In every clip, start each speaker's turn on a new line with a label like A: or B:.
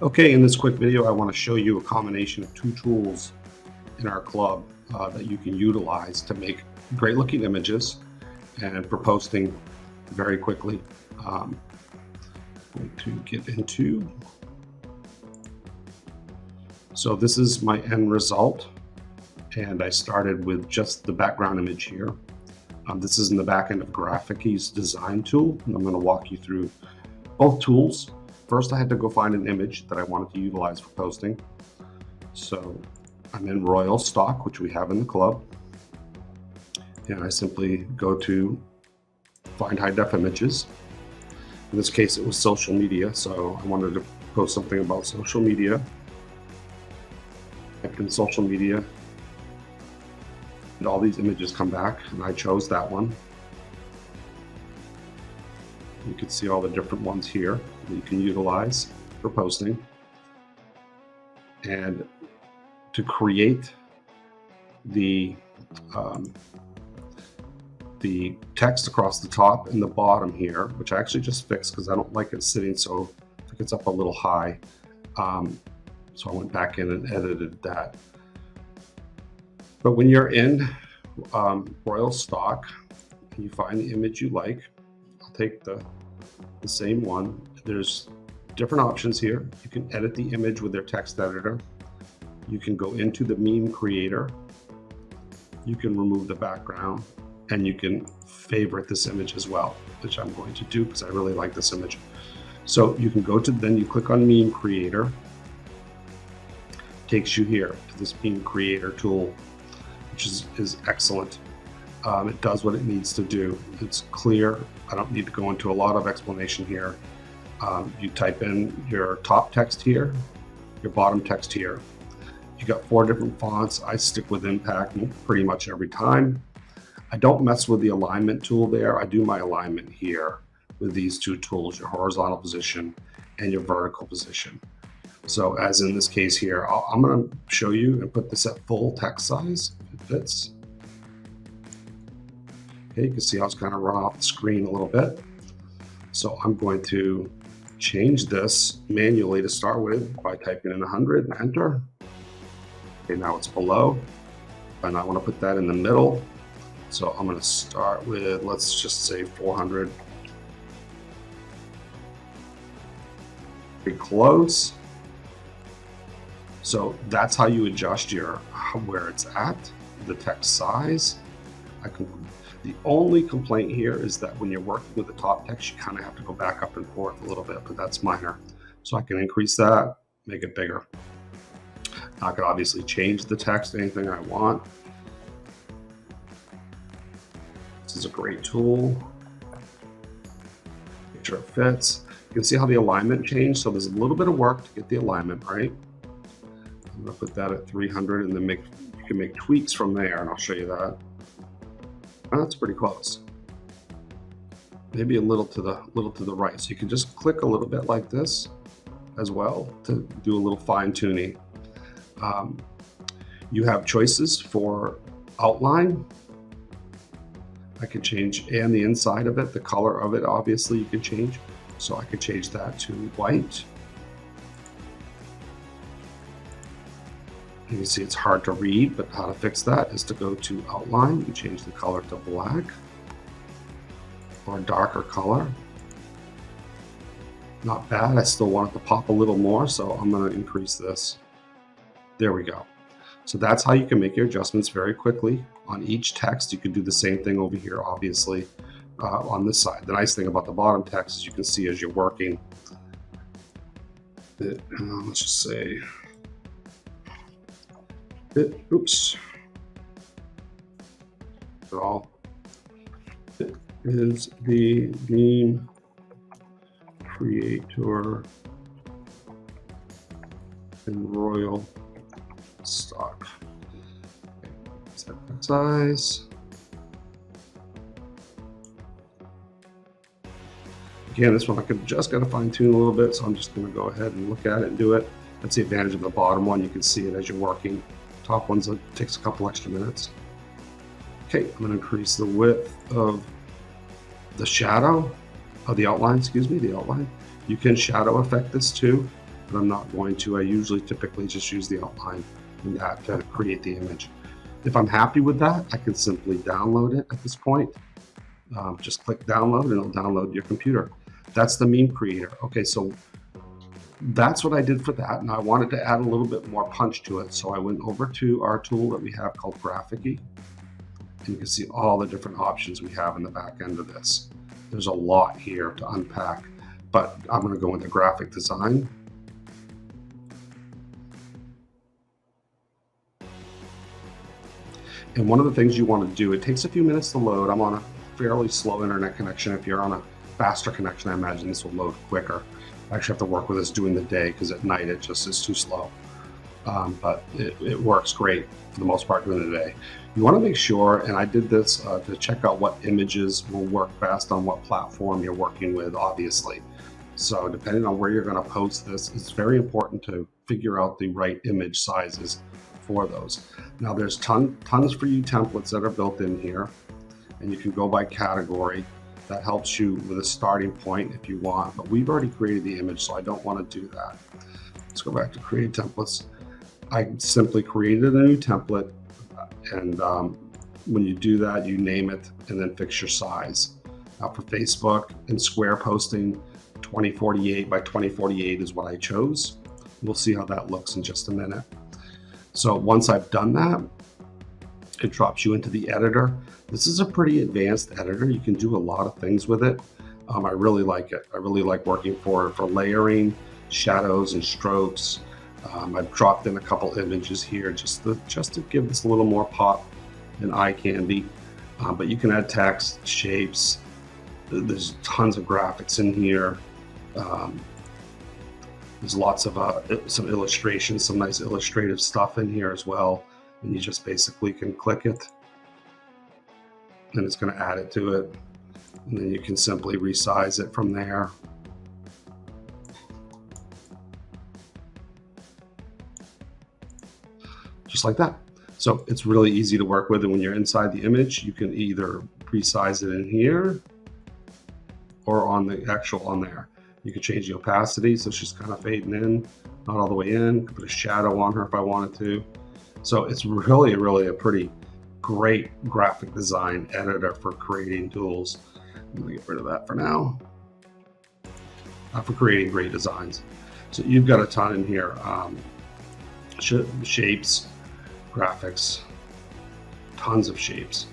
A: Okay, in this quick video, I want to show you a combination of two tools in our club that you can utilize to make great looking images and for posting very quickly. I'm going to get into, so this is my end result, and I started with just the background image here. This is in the back end of Graffiky's design tool, and I'm going to walk you through both tools. First, I had to go find an image that I wanted to utilize for posting. So I'm in Royal Stock, which we have in the club. And I simply go to Find High Def Images. In this case, it was social media. So I wanted to post something about social media. Typed in social media. And all these images come back, and I chose that one. You can see all the different ones here that you can utilize for posting. And to create the text across the top and the bottom here, which I actually just fixed because I don't like it sitting so it gets up a little high. So I went back in and edited that. But when you're in Royal Stock and you find the image you like, I'll take the same one. There's different options here. You can edit the image with their text editor. You can go into the meme creator. You can remove the background, and you can favorite this image as well, which I'm going to do because I really like this image. So you can go to, then you click on meme creator. Takes you here to this meme creator tool, which is excellent. It does what it needs to do. It's clear. I don't need to go into a lot of explanation here. You type in your top text here, your bottom text here. You got 4 different fonts. I stick with Impact pretty much every time. I don't mess with the alignment tool there. I do my alignment here with these two tools, your horizontal position and your vertical position. So as in this case here, I'm going to show you and put this at full text size if it fits. Okay, you can see how it's kind of run off the screen a little bit. So I'm going to change this manually to start with by typing in 100 and enter. Okay, now it's below, and I want to put that in the middle. So I'm going to start with, let's just say 400. Pretty close. So that's how you adjust your where it's at, the text size. The only complaint here is that when you're working with the top text, you kind of have to go back up and forth a little bit, but that's minor. So I can increase that, make it bigger. I could obviously change the text, anything I want. This is a great tool. Make sure it fits. You can see how the alignment changed. So there's a little bit of work to get the alignment right. I'm gonna put that at 300 and then you can make tweaks from there, and I'll show you that. That's pretty close. Maybe a little to the right. So you can just click a little bit like this as well to do a little fine tuning. You have choices for outline. I can change, and the inside of it, the color of it, obviously you can change. So I could change that to white. You can see it's hard to read, but how to fix that is to go to outline and change the color to black or a darker color. Not bad. I still want it to pop a little more, so I'm going to increase this. There we go. So that's how you can make your adjustments very quickly on each text. You can do the same thing over here, obviously, on this side. The nice thing about the bottom text is you can see as you're working, let's just say, oops. So it is the meme creator in Royal Stock. Set that size. Again, this one I could just got to fine tune a little bit, so I'm just going to go ahead and look at it and do it. That's the advantage of the bottom one. You can see it as you're working. Top ones, it takes a couple extra minutes. Okay, I'm going to increase the width of the shadow, of the outline, excuse me, the outline. You can shadow affect this too. but I'm not going to. I usually typically just use the outline in that to create the image. If I'm happy with that, I can simply download it at this point. Just click download and it'll download your computer. That's the meme creator. Okay, so that's what I did for that, and I wanted to add a little bit more punch to it, so I went over to our tool that we have called Graffiky, and you can see all the different options we have in the back end of this. There's a lot here to unpack, but I'm going to go into graphic design. And one of the things you want to do, it takes a few minutes to load. I'm on a fairly slow internet connection. If you're on a faster connection, I imagine this will load quicker. I actually have to work with this during the day because at night it just is too slow. But it works great for the most part during the day. You want to make sure, and I did this to check out what images will work best on what platform you're working with, obviously. So depending on where you're going to post this, it's very important to figure out the right image sizes for those. Now there's tons for you templates that are built in here, and you can go by category. That helps you with a starting point if you want, but we've already created the image, so I don't want to do that. Let's go back to create templates. I simply created a new template, and when you do that, you name it and then fix your size. Now for Facebook and square posting, 2048 by 2048 is what I chose. We'll see how that looks in just a minute. So once I've done that, it drops you into the editor. This is a pretty advanced editor. You can do a lot of things with it. I really like it. I really like working for layering, shadows, and strokes. I've dropped in a couple images here just to give this a little more pop and eye candy. But you can add text, shapes. There's tons of graphics in here. There's lots of some illustrations, some nice illustrative stuff in here as well. And you just basically can click it, and it's going to add it to it. And then you can simply resize it from there. Just like that. So it's really easy to work with, and when you're inside the image, you can either resize it in here or on the actual on there. You can change the opacity, so she's kind of fading in, not all the way in. Put a shadow on her if I wanted to. So it's really a pretty great graphic design editor for creating tools. I'm gonna get rid of that for now. For creating great designs. So you've got a ton in here. Shapes, graphics, tons of shapes,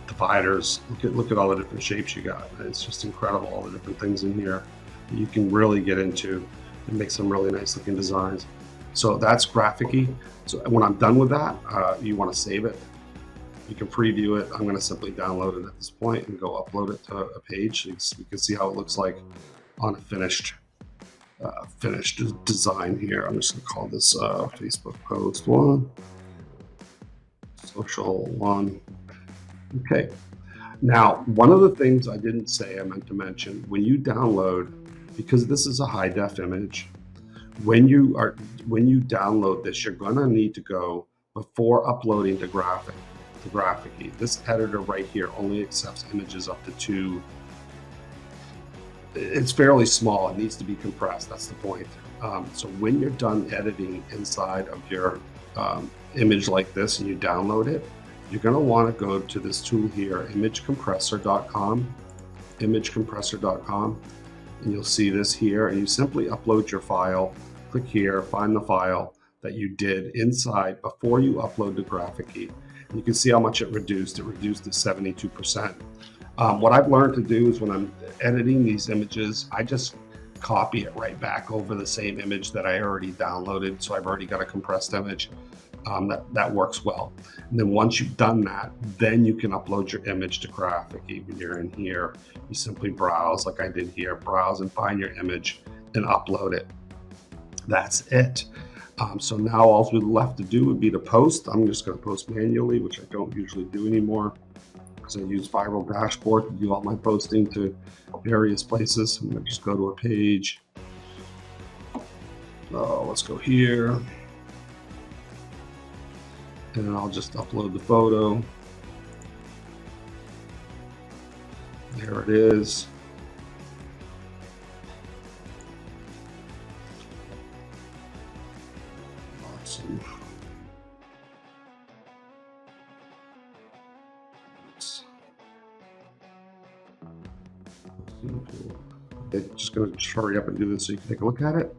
A: dividers. Look at all the different shapes you got. It's just incredible, all the different things in here that you can really get into and make some really nice looking designs. So that's Graffiky. So when I'm done with that, you want to save it. You can preview it. I'm going to simply download it at this point and go upload it to a page. So you can see how it looks like on a finished design here. I'm just going to call this Facebook post 1, social 1. Okay. Now, one of the things I didn't say, I meant to mention, when you download, because this is a high def image, when you download this, you're going to need to go before uploading to Graffiky. This editor right here only accepts images up to 2. It's fairly small. It needs to be compressed. That's the point. So when you're done editing inside of your image like this and you download it, you're going to want to go to this tool here, imagecompressor.com, and you'll see this here, and you simply upload your file. Click here, find the file that you did inside before you upload to Graffiky. And you can see how much it reduced. It reduced to 72%. What I've learned to do is when I'm editing these images, I just copy it right back over the same image that I already downloaded. So I've already got a compressed image. That works well. And then once you've done that, then you can upload your image to Graffiky. When you're in here, you simply browse like I did here, browse and find your image and upload it. That's it. So now all we're left to do would be to post. I'm just going to post manually, which I don't usually do anymore because I use Viral Dashboard to do all my posting to various places. I'm going to just go to a page. Let's go here. And I'll just upload the photo. There it is. Awesome. Okay, just going to hurry up and do this so you can take a look at it.